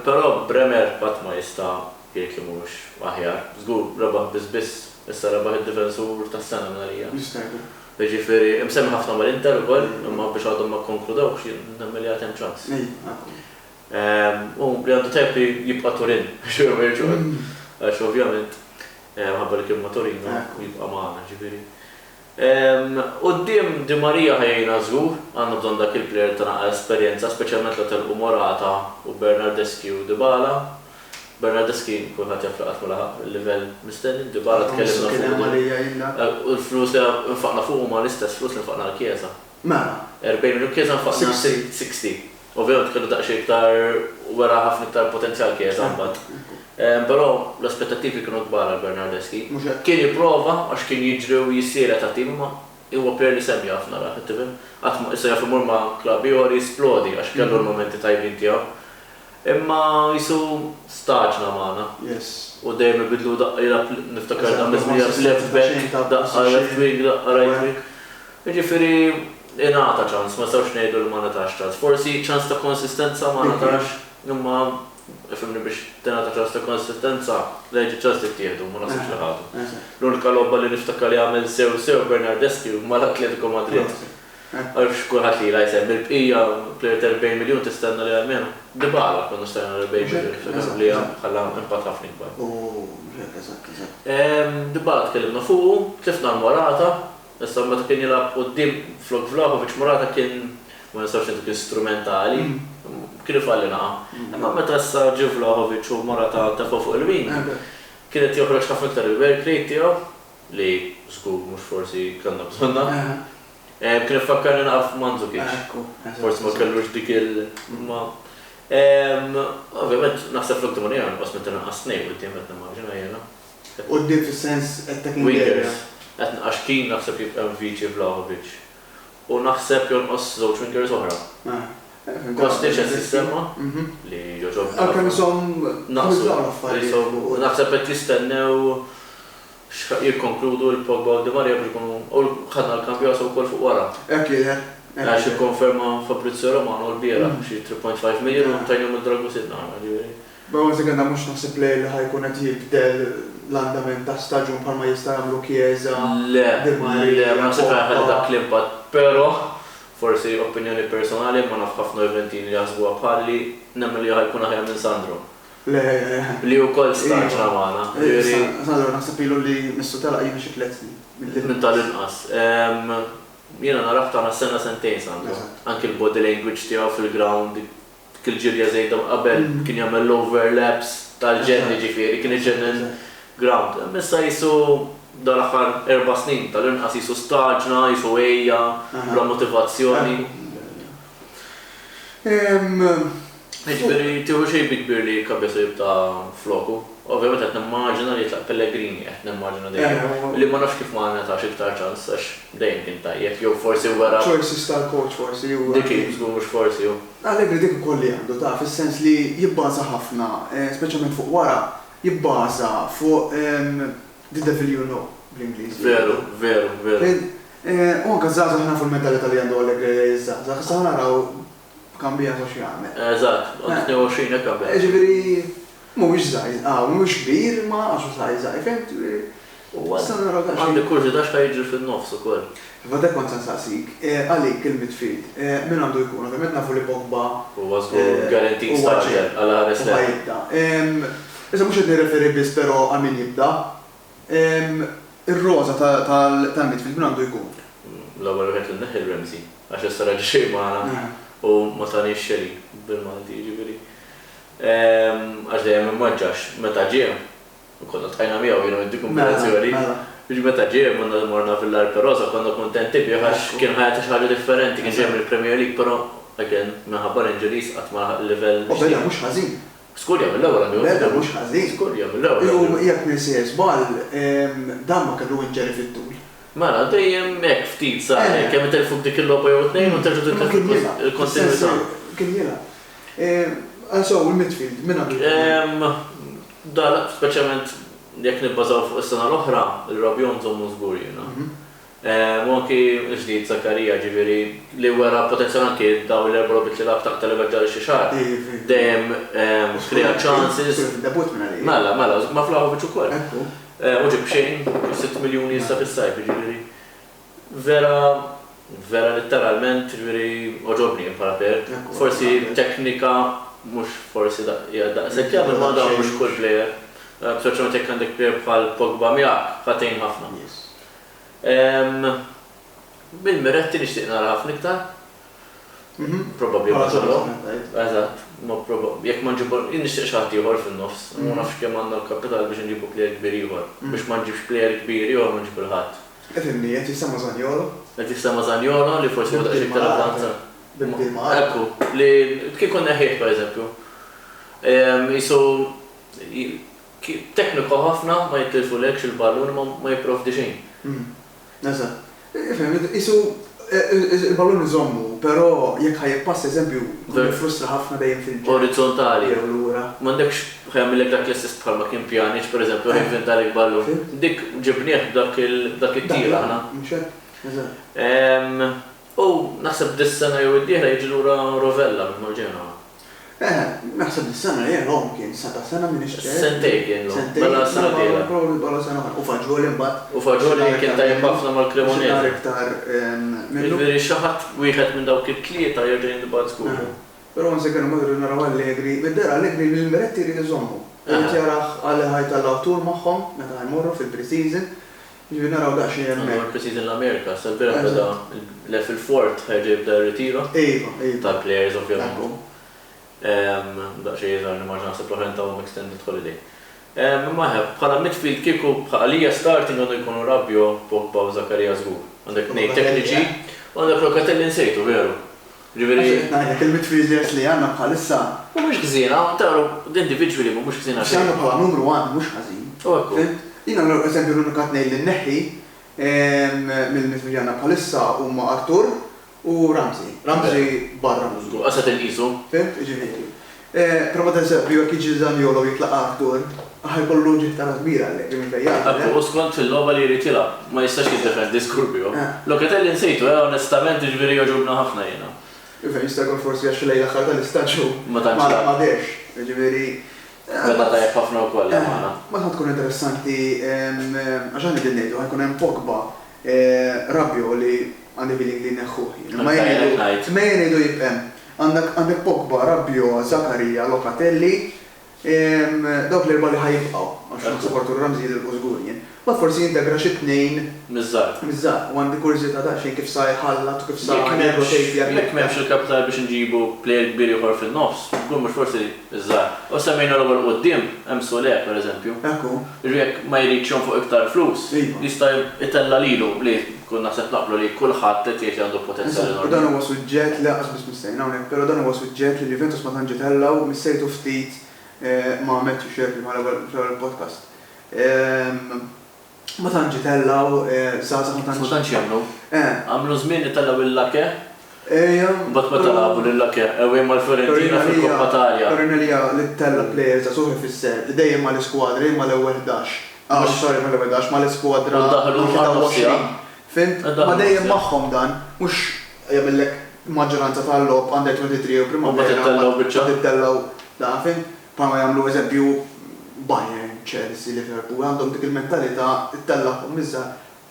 Però Bremer qatt ma jista' jgħid li mhux aħjar. Żgur rebaħ biss issa rebaħ id-difensur tas-sena minn għalija. Jiġifieri imsemmi ħafna mal-Inter ukoll, imma biex għadhom ma kkonkludewx nemmel li hemm ċans. U li għandu tajb li jibqa' Turin, għax ovvjament ħabba li kien ma' Torino jibqa' magħna ġifieri. Quddiem Di Maria ħajjina żgur, għandna bżonn dak il-plejer ta' esperjenza, speċjalment li telqu Morata u Bernardeschi u Dybala. Bernardeschi kulħadd jaf laqgħat ma laħaq il-livell mistenni, Dybala tkellimna fuq u l-flus li nfaqna fuq huma l-istess flus li nfaqna l-Chiesa. Mela. 40 miljun Chiesa nfaqna 60. Ovvjament kellu daqsxejn iktar wara ħafna iktar potenzjal Chiesa mbagħad. Però l-aspettattivi kienu kbar għal Bernardeschi. Kien jipprova għax kien jiġri u jissiera ta' tim ma huwa plejer li semmi ħafna raħ it-tifhem. Qatt ma issa jaf imur ma' klabb ieħor jisplodi għax kellu l-momenti tajbin tiegħu. Imma jisu staġna magħna. U dejjem ibidlu daqqa niftakar da' miżmija left back, daqqa left wing, daqqa right wing. Jiġifieri ingħata ċans, ma stawx ngħidu li ma natax ċans. Forsi ċans ta' konsistenza ma natax, imma ifimni biex tingħata ċans ta' konsistenza leġi ċans tittieħdu ma nasibx li ħadu. L-unika logħba li niftakar li għamel sew Bernardeschi ma l-Atletico Madrid. Għalx kulħadd li jsemmi l-bqija plejer ta' 40 miljun tistenna li għalmenu. Dybala konna stenna 40 miljun li ħalla impatt ħafna ikbar. Dybala tkellimna fuqu, tlifna l-Morata, issa meta kien jilgħab quddiem flok Vlahovic Morata kien ma nistax intu kien strumentali, kien ifalli naqa. Imma meta issa ġie Vlahovic u Morata tefgħu fuq il-wing, kienet joħroġ ħafna iktar il-work rate tiegħu li żgur mhux forsi kellna bżonna. Kien ifakkarni naqaf Mandzukic. Forsi ma kellux dik il-ma. Ovvjament naħseb flok timonija nqos meta inqas snejn quddiem qed nimmaġina jiena. Quddiem fis-sens qed tek Wingers. Għax kien naħseb jibqa' viċi Vlahovic. U naħseb jonqos żewġ wingers oħra. Kostic qed jissemma li joġob. Kemm isom naħseb qed jistennew jikkonkludu l-Pogba u Di Maria biex ikunu u ħadna l-kampjonat wkoll fuq wara. Għax ikkonferma Fabrizio Romano l-bieraħ xi 3.5 miljun u tajnhom id-dragu sidna. Però sekonda mhux naħseb li ħajkun qed jibdel l-andament ta' staġun bħalma jista' jagħmlu Chiesa. Le, ma naħseb ħaħal dak l-impatt, però forsi opinjoni personali ma naf ħafna Juventini li jaħsbuha bħalli nemmen li ħajkun aħjar minn Sandro. Li wkoll staġna magħna. Sandro naħseb ilu li missu telaq jien xi 3 snin. Minn tal-inqas. Jiena naraf tagħna sena sentejn Sandro. Anke l-body language tiegħu fil-ground kil-ġirja żejda qabel kien jagħmel l-overlaps tal-ġenni ġifieri kien iġennin ground. Issa jisu dal-aħħar 4 snin tal-inqas jisu staġna, jisu ejja, bla motivazzjoni. Ġifieri tieħu xejn kbir li kabbesu jibta' floku. Ovvjament qed nimmaġina li jitlaq Pellegrini qed nimmaġina dejjem. Li ma nafx kif ma ngħatax iktar ċans għax dejjem kien tajjeb jew forsi wara. Choices tal-coach forsi huwa. Dik żgur mhux forsi hu. Allegri dik ukoll li għandu ta' fis-sens li jibbaża ħafna, speċjalment fuq wara, jibbaża fuq the devil you know bl-Ingliż. Veru. U anke żgħażagħ ħna fil-mentalità li għandu Allegri żgħażagħ, issa naraw kambija xi jagħmel. Eżatt, 22 hekk qabel. Ġifieri mhuwiex żgħir, mhuwiex kbir ma għax żgħir, fimt? Għandi kurġitax ħajġri fin-nofs ukoll. F'għadek kont nsaqsik, għalik il-midfield, min għandu jkun, ovvjament nafu li Pogba. Huwa żgur garantit staġġel għal ħares Issa mhux qed nirreferi biss però għal min jibda. Ir-roża tal-midfield min għandu jkun? L-ewwel wieħed li neħi Ramsey għax issa raġi xejn magħna u ma tanix xeri bil-Malti ġifieri. Għax dejjem immaġġax meta ġie, konna tħajna miegħu jiena dik kombinazzjoni. Biex meta ġie morna fil-Alpe Rosa konna kuntenti bih għax kien ħajja xi ħaġa differenti, kien ġej mill-Premier League, però again, minħabba l-injuries qatt ma level. U beda mhux ħażin. Skur jagħmel l-ewwel għandu. Beda mhux ħażin. Skur jagħmel l-ewwel. U jekk nisir żball, dan ma kellu inġeri fit-tul. Mela, dejjem hekk ftit sa kemm telfu dik il-logħba jew tnejn u terġa' tilfu il-kontinuità. Kien jilgħab. Also, il-midfield, minn għandu? Da, speċjalment jekk nibbażaw fuq is-sena l-oħra, il-Rabjon żommu żgur jiena. Monki ġdid Zakarija ġifieri li wara potenzjal anke daw l-erba' logħbiet li lab taqta' level ġar xi xahar. Dejjem krea chances. Debut minn għalih. Mela, ma Vlahovic ukoll. U ġib xejn 6 miljuni issa fis-sajf, ġifieri. Vera letteralment ġifieri oġobni bħala per. Forsi teknika mhux forsi daqshekk jagħmel ma dan mhux kull plejer. Speċjalment jekk għandek plejer bħal Pogba miegħek ħatejn ħafna. Bil-Miretti nixtieq nara ħafna iktar. Probabbli ma tagħmlu. Eżatt, jekk ma nġibu nixtieq xi ħadd ieħor fin-nofs. Ma nafx kemm għandna l-kapital biex nġibu plejer kbir ieħor. Biex ma nġibx plejer kbir ieħor ma nġib il-ħadd. Qed jisema Zaniolo. Qed jisema Zaniolo li forsi wara xi iktar avvanza. Ekku, li kif konna ħieħ pereżempju. Isu tekniku ħafna ma jitilfulekx il-ballun ma jipprovdi xejn. Eżatt. Isu il-ballun iżommu, però jekk ħajpass eżempju frustra ħafna dejjem fil-ġen. Orizzontali. M'għandekx ħajamilek dak l-istess bħalma kien Pjanic, pereżempju ħajventalik ballun. Dik ġibnieh dak it-tir aħna. U naħseb dis-sena jew id-dieħla jiġi lura Rovella minn Marġena. Naħseb dis-sena jgħalhom kien sata sena minn ix-ċer. Sentej kien bella sena dieħla. Bella sena u Faġoli mbagħad. U Faġoli kien tajjeb ħafna mal-Cremonese. Iktar Jiġifieri xi ħadd wieħed minn dawk it-tlieta jerġa' jinbagħad żgur. Però ma se kienu madru naraw Allegri, bid-dera Allegri mill-Miretti jrid iżommu. Jaraħ għal ħajtallaw magħhom meta jmorru fil-pre-season. Ġivi naraw daqxie jemmek. Pre-season l-Amerika, sal-bira beda fil-fort ħajġi jibda r-ritiro. Tal-players ovvjament. Daqxie jizar li marġan se proħenta u extended holiday. Maħeb, bħala midfield kieku bħalija starting għandu jkunu Rabbio, Pogba u Zakarija żgur. Għandek nej tekniċi, u għandek Locatelli nsejtu, veru. Ġiviri. Naħdek il-midfield li għanna bħalissa. U mux gżina, taru d-individuali mu mux gżina. Xanna bħala numru 1 mux għazin. U għekku. Jina l-eżempju l-unikat nejl l-neħi mill-midfield għanna bħalissa u ma' Artur u Ramsey. Ramsey barra mużgu. Għasat il-isu. Fimt, ġiviri. Prova t-eżempju għak iġi Zaniolo jitlaqa Artur, ħaj kollu ġittara kbira għalek, minn fejjat. Għakku, u skont fil-loba li jritila, ma jistax jiddefendi Scorpio. Locatelli nsejtu, onestament ġiviri joġubna ħafna jena. Fejn jistakon forsi għax lejla ħarta l-istaġu. Ma tantx. Ma dex, ġiviri. Beda tajjeb ħafna wkoll magħna. Ma tkun interessanti għax għandi ngħidu ħajkun hemm Pogba Rabbio li għandi feeling li neħħuh. Ma jgħidu jibqem. Għandek Pogba, Rabbio, Zakarija, Locatelli, dawk l-erba li ħajibqgħu għax supportu Ramsey l-żgur jien. Ma forsi jintegra xi tnejn Miżżar. Miżżar, u għandi kurżità daqsxejn kif sa jħallat u kif sa jekk m'hemmx il-kapital biex inġibu plejer kbir ieħor fin-nofs, nkun mhux forsi miżżar. U semmejna l-ewwel quddiem hemm Soleh pereżempju. Ekku. Jekk ma jridx fuq iktar flus, jista' jitella lilu li kun naħseb naqblu li kulħadd qed jgħid li għandu potenzjal enormi. Dan huwa suġġett li qas biss mistejn hawnhekk, però dan huwa suġġett li Juventus ma tantx itellaw missejtu ftit ma' Matthew Sherry mal-ewwel podcast. Ma tantx itellaw żgħażagħ ma tantx jagħmlu. Għamlu żmien itellaw il-Lake. Mbagħad ma talabu lil-Lake ewwel mal-Fiorentina fil-Koppa Italja. Fiorentina li tella plejers ta' suħi fisser li dejjem mal-iskwadri mal-ewwel 11. Sorry mal-ewwel 11 mal-iskwadra. Fint, ma dejjem magħhom dan, mhux jagħmellek maġġoranza tal-lob għandek 23 u primavera. Tittellaw da, fint, bħalma jagħmlu eżempju Bayern, Chelsea, Liverpool, għandhom dik il-mentalità ittellaqhom miżżar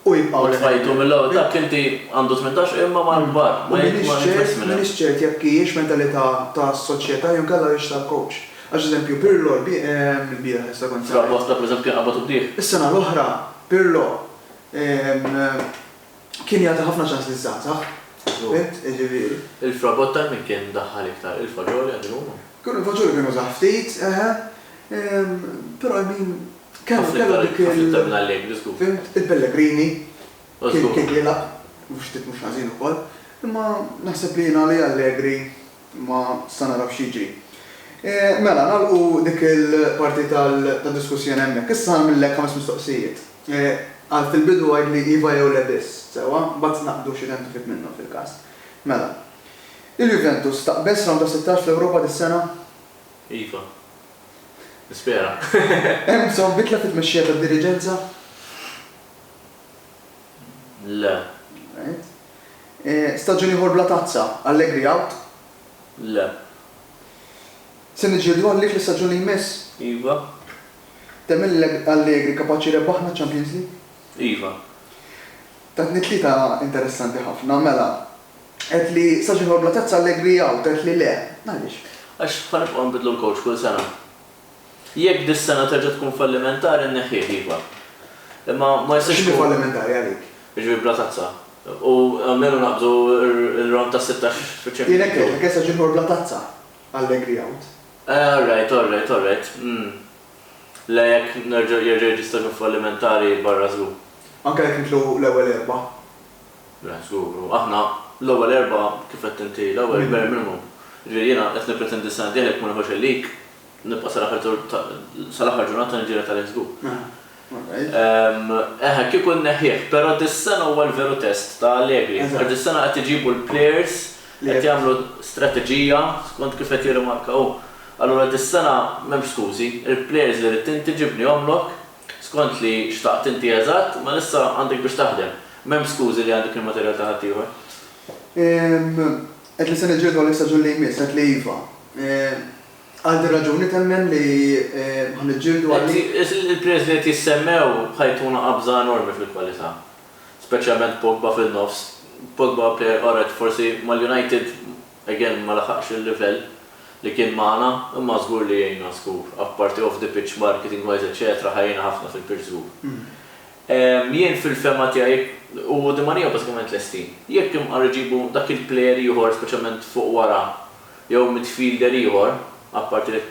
u jibqgħu tfajtu mill-ewwel dak inti għandu 18 imma mal-kbar. M'iniex ċert jekk hijiex mentalità tas-soċjetà jew kellha hix tal-coach. Għax eżempju Pirlo l-bieraħ issa kont. Frabosta pereżempju kien qabad bdieħ. Is-sena l-oħra Pirlo kien jagħti ħafna ċans liż-żgħażagħ. Il-Frabotta min kien daħħal iktar il-Faġoli għandu huma. Kienu il-Faġoli kienu żgħar ftit, però kellu dik il-Pellegrini kien jilgħab mhux tit mhux ħażin ukoll. Imma naħseb li jiena li Allegri ma sta naraw x'jiġri. Mela, nagħlqu dik il-parti tad-diskussjoni hemmhekk. Issa nagħmellek 5 mistoqsijiet. Għal fil-bidu għajd li iva jew le biss, sewa, mbagħad naqbdu xi fit minnu fil-każ. Mela, il-Juventus taqbess round ta' 16 fl-Ewropa dis-sena? Iva. Nispera. Hemm bżonn bitla fit-tmexxija tad-diriġenza? Le. Staġuni ieħor bla tazza, Allegri out? Le. Se niġġieldu għalik l-istaġun li jmiss? Iva. Temmen Allegri kapaċi rebbaħna Champions League? Iva. Tatni tlieta interessanti ħafna, mela. Qed li staġun ieħor bla tazza Allegri out, qed li le. Għaliex? Għax ħanibqgħu nbidlu l-coach kull sena. Jekk dis-sena terġa' tkun fallimentari nneħħih iva. Imma ma jistax X'inhi fallimentari għalik? Jiġri bla tazza. U għamelu naqbżu il-round ta' 16 fil-ċempju. Jienek kessa ġinħor bla tazza, Allegri out. All right. Le jekk jerġa' jistaġun fallimentari barra żgur. Anke jekk nitlu l-ewwel erba'. Le żgur. Aħna l-ewwel erba' kif qed inti l-ewwel ber minnhom. Ġifieri jiena qed nippretendi sena dieħlek ma nħoġ il-lik, nibqa' sal-aħħar ġurnata niġġiela tal-żgur. Kieku neħieħ, pero dis-sena huwa l-veru test ta' Allegri. Dis-sena qed iġibu l-players, qed jagħmlu strateġija skont kif qed jirrimarkaw. Allura dis-sena m'hemmx skużi, il-players li rid inti ġibni omlok skont li xtaqt inti eżatt, ma issa għandek biex taħdem. M'hemm skużi li għandek il-materjal ta' ħadd ieħor. Qed li se niġġieldu għall-istaġun li jmiss, qed li iva. Għaldi raġuni temmen li ħanġildu għalli? Il-players li qed jissemmew ħajtuna qabża enormi fil-kwalità. Speċjalment Pogba fil-nofs. Pogba player oret forsi mal-United again ma laħaqx il-livell li kien magħna, imma żgur li jgħinna żgur. Apparti off the pitch marketing wise eċetera ħajjina ħafna fil-pitch żgur. Jien fil-fema tiegħi u Di Maria bażikament lesti. Jekk imqar iġibu dak il-player ieħor speċjalment fuq wara jew midfielder ieħor, apparti li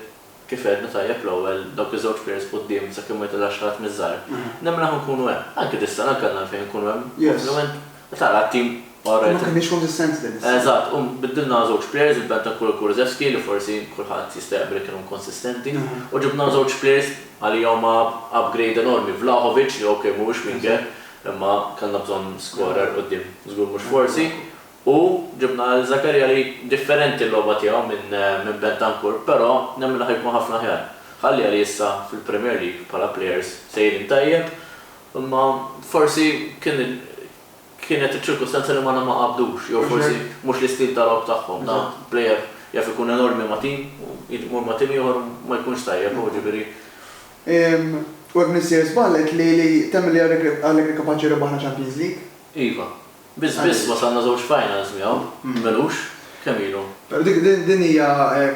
kif għedna tajjeb l-ewwel dawk iż-żewġ players quddiem sakemm ma jitgħax ħadd miż-żgħar. Nemmel nkunu hemm. Anke dis-sena kellna fejn nkunu hemm. Ovvjament tara t-tim Ma kenniex konsistenzi din. Eżatt, biddilna żewġ players il-Bentancur u Kurzewski li forsi kulħadd jistaqbel kienu konsistenti u ġibna żewġ players għalihom upgrade enormi. Vlahovic li okej mhuwiex winger imma kellna bżonn scorer quddiem żgur mhux forsi. U ġibna l-Zakaria li differenti l-logħba tiegħu minn Bentancur, però nemmel ħajkun ħafna ħjar. Ħalli għali issa fil-Premier League bħala players sejrin tajjeb, imma forsi kienet iċ-ċirkustanza li ma qabdux, jew forsi mhux l-istil tal-lob tagħhom. Da player jaf ikun enormi ma' tim, jmur ma' tim ieħor ma jkunx tajjeb, u ġifieri. U hekk nissier żballet li temmen li Allegri kapaċi rebaħna Champions League? Iva. Biss wasalna żewġ finals miegħu, melux, kemm ilu. Però din hija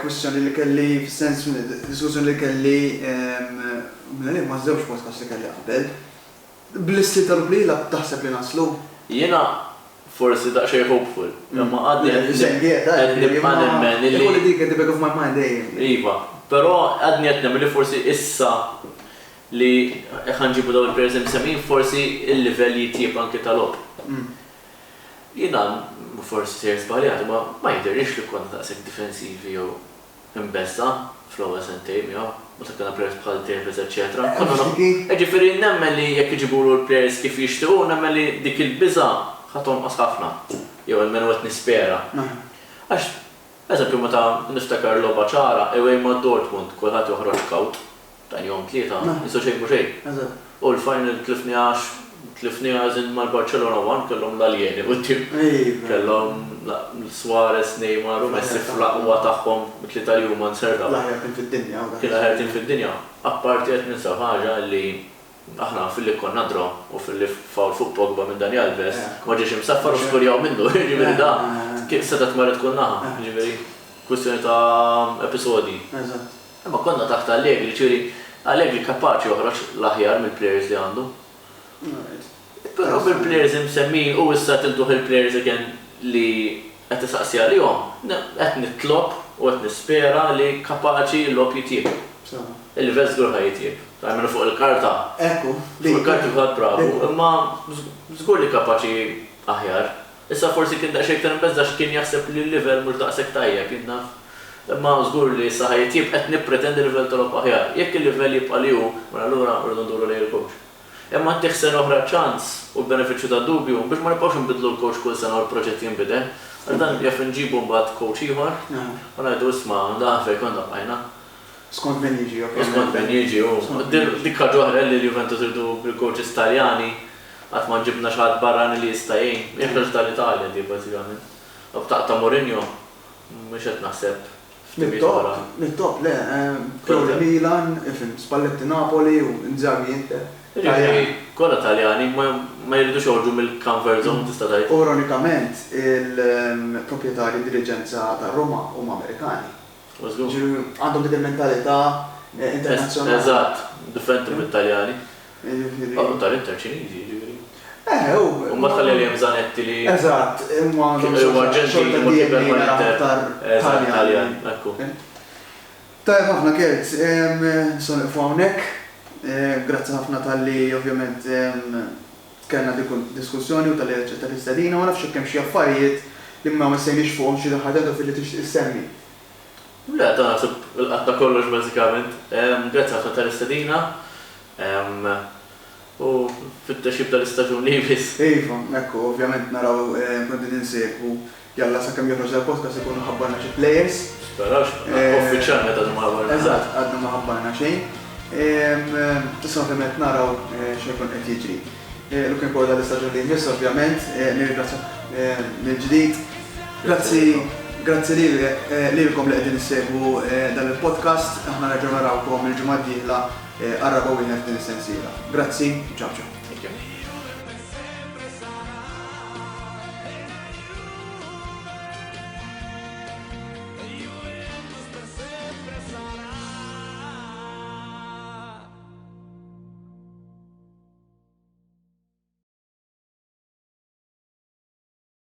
kwistjoni li kelli f'sens diskussjoni li kelli ma żewġ podcast li kelli qabel. Bl-istil tal-bli la taħseb li naslu? Jiena forsi daqsxejn hopeful, imma għadni nibqa' nemmen illi. Ikolli dik at the back of my mind dejjem. Iva, però għadni qed nemmen li forsi issa li ħanġibu dawn il-players imsemmin forsi il-livell jitjieb anke tal-lob. Jiena forsi ser żbaljat, ma jidherx li konna daqshekk difensivi jew imbessa fl-ewwel sentejn miegħu, u ta' kellna players bħal Tevez eċetera. Ġifieri nemmen li jekk iġibulu l-players kif jixtiequ, nemmen li dik il-biża' ħatonqos ħafna. Jew almenu qed nispera. Għax eżempju meta niftakar logħba ċara, ewwej ma' Dortmund kulħadd joħroġ kawt ta' jom tlieta, jisu xejn mhu xejn. U l-final tlifni għazin mal-Barcelona 1 kellhom l-Aljeni quddiem. Kellhom Suarez, Neymar u Messi fl-aqwa tagħhom mit-tlieta li huma nserda. L-aħjar fid-dinja. Kien aħjar fid-dinja. Apparti qed ninsaw ħaġa li aħna fil-li konna dro u fil-li fawl fuq Pogba minn Dani Alves, ma ġiex imsaffar u skurjaw minnu, ġifieri da kif seta tmarret tkun naħa, ġifieri kwistjoni ta' episodi. Imma konna taħt Allegri, ġifieri Allegri kapaċi joħroġ l-aħjar mill-players li għandu. Però bil-players imsemmin u issa tiltuħ il-players li qed tisaqsi għalihom, qed nitlob u qed nispera li kapaċi l-lob jitjieb. Il-livell żgur ħajjitjieb. Għamlu fuq il-karta. Ekku. Fuq il-karta bħad bravu, imma żgur li kapaċi aħjar. Issa forsi kien daqsxejn kien imbeżżax kien jaħseb li l-livell mhux daqshekk tajjeb jien naf. Imma żgur li issa ħajtib qed nippretendi livell tolob aħjar. Jekk il-livell jibqa' li hu, mela allura rridu nduru lejn il-coach. Imma tiħsen oħra ċans u l-benefiċċju tad-dubju biex ma nibqgħux nbidlu l-coach kull sena u l-proġett jinbidel. Għal dan jaf nġibu mbagħad coach ieħor, u ngħidu isma' dan fejn kont bqajna. Skont min jiġi, ok. Skont min jiġi u dik ħaġa oħra li l-Juventus irdu bil-coaches Taljani qatt ma ġibna xi ħadd barrani li jista' jgħin, jeħroġ tal-Italja di bażikament. U ta' Mourinho mhux qed naħseb. Mit-top, le, Klodi Milan, Spalletti Napoli u Inzaghi Inter. Kolla Taljani ma jridux joħorġu mill-comfort zone tista' tgħid. Ironikament, il-proprjetarji diriġenza ta' Roma huma Amerikani. Għandhom dik il-mentalità internazzjonali. Eżatt, differenti mill-Taljani. Tal-Inter Ċiniżi, ġifieri. U ma tħalli li hemm Zanetti li. Eżatt, imma Arġentini ma kiber mal-Inter. Taljan, ekku. Tajb ħafna Kelt, soniqfu hawnhekk. Grazzi ħafna tal-li ovvjament kellna diskussjoni u tal-li ċetta l-istadina u nafx kemm xi affarijiet li ma sejniex fuqhom xi ħaġa fil-li tixtieq issemmi. Le, ta' naħseb il-qatta kollox bażikament. Grazzi ħafna tal-istadina. U fit-taxib tal-istaġun li bis. Iva, ekku, ovvjament naraw konti ninsegwu jalla sakemm joħroġ il-podcast ikunu ħabbarna xi players. Sperax, uffiċjalment għadhom ma ħabbarna. Eżatt, għadhom ma ħabbarna xejn. Issa ovvjament naraw xejn qed jiġri. Looking forward għall-istaġun li jmiss ovvjament, nirringrazzja mill-ġdid. Grazzi lilkom li qegħdin issegwu dan il-podcast, aħna nerġgħu narawkom il-ġimgħa d-dieħla qarraba wieħed din is-sensiela. Grazzi, ċaw ċaw.